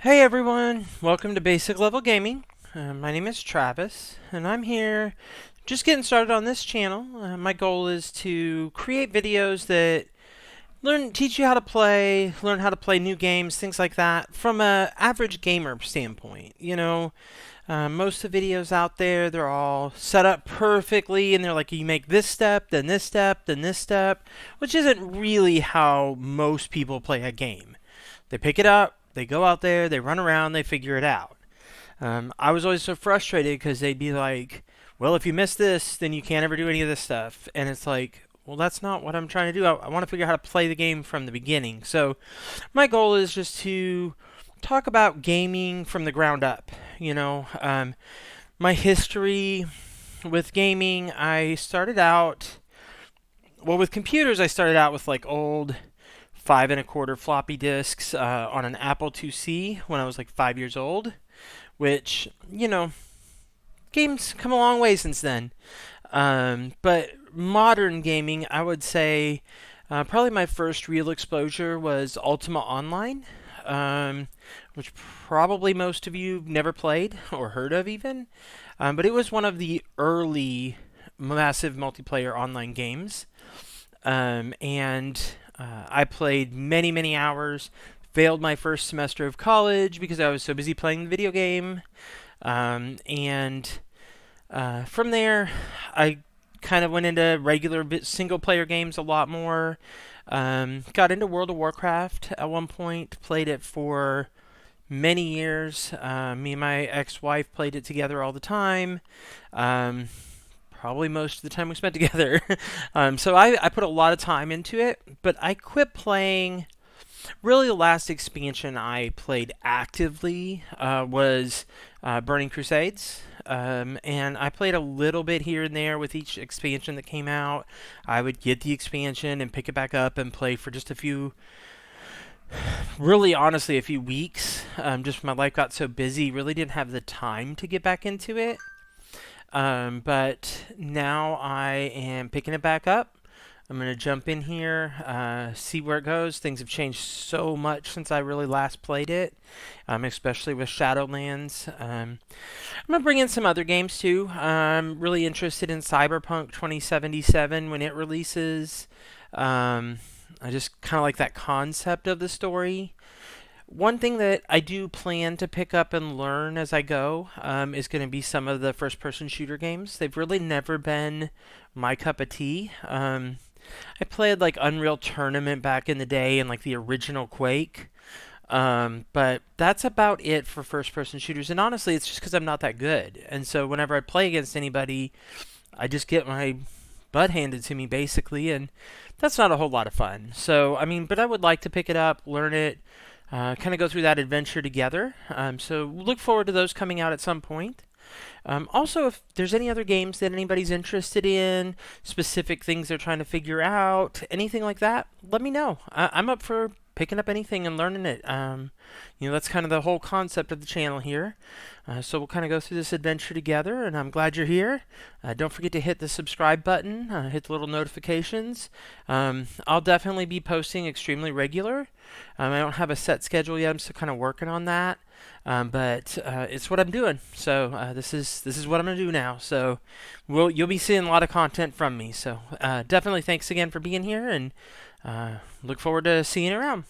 Hey everyone, welcome to Basic Level Gaming. My name is Travis, and I'm here just getting started on this channel. My goal is to create videos that teach you how to play, learn how to play new games, things like that, from a average gamer standpoint. Most of the videos out there, they're all set up perfectly, and they're like, you make this step, then this step, then this step, which isn't really how most people play a game. They pick it up, they go out there, they run around, they figure it out. I was always so frustrated because they'd be like, well, if you miss this, then you can't ever do any of this stuff. And it's like, well, that's not what I'm trying to do. I want to figure out how to play the game from the beginning. So my goal is just to talk about gaming from the ground up. My history with gaming, I started out, well, with computers, I started out with like old 5 1/4 floppy disks on an Apple IIc when I was like 5 years old, which, games come a long way since then. But modern gaming, I would say probably my first real exposure was Ultima Online, which probably most of you never played or heard of even. But it was one of the early massive multiplayer online games. And I played many, many hours. Failed my first semester of college because I was so busy playing the video game. And from there, I kind of went into regular single player games a lot more. Got into World of Warcraft at one point, played it for many years. Me and my ex-wife played it together all the time. Probably most of the time we spent together. So I put a lot of time into it, but I quit playing. Really, the last expansion I played actively was Burning Crusades. And I played a little bit here and there with each expansion that came out. I would get the expansion and pick it back up and play for just a few, really honestly, a few weeks. Just my life got so busy, really didn't have the time to get back into it. But now I am picking it back up. I'm going to jump in here, see where it goes. Things have changed so much since I really last played it, especially with Shadowlands. I'm going to bring in some other games too. I'm really interested in Cyberpunk 2077 when it releases. I just kind of like that concept of the story. One thing that I do plan to pick up and learn as I go is going to be some of the first-person shooter games. They've really never been my cup of tea. I played like Unreal Tournament back in the day and like the original Quake. But that's about it for first-person shooters. And honestly, it's just because I'm not that good. And so whenever I play against anybody, I just get my butt handed to me basically, and that's not a whole lot of fun. So, I mean, but I would like to pick it up, learn it, kind of go through that adventure together. So look forward to those coming out at some point. Also, if there's any other games that anybody's interested in, specific things they're trying to figure out, anything like that, let me know. I'm up for picking up anything and learning it. That's kind of the whole concept of the channel here. So we'll kind of go through this adventure together, and I'm glad you're here. Don't forget to hit the subscribe button, hit the little notifications. I'll definitely be posting extremely regular. I don't have a set schedule yet. I'm still kind of working on that. But it's what I'm doing. So this is what I'm gonna do now. So you'll be seeing a lot of content from me. So definitely thanks again for being here, and look forward to seeing you around.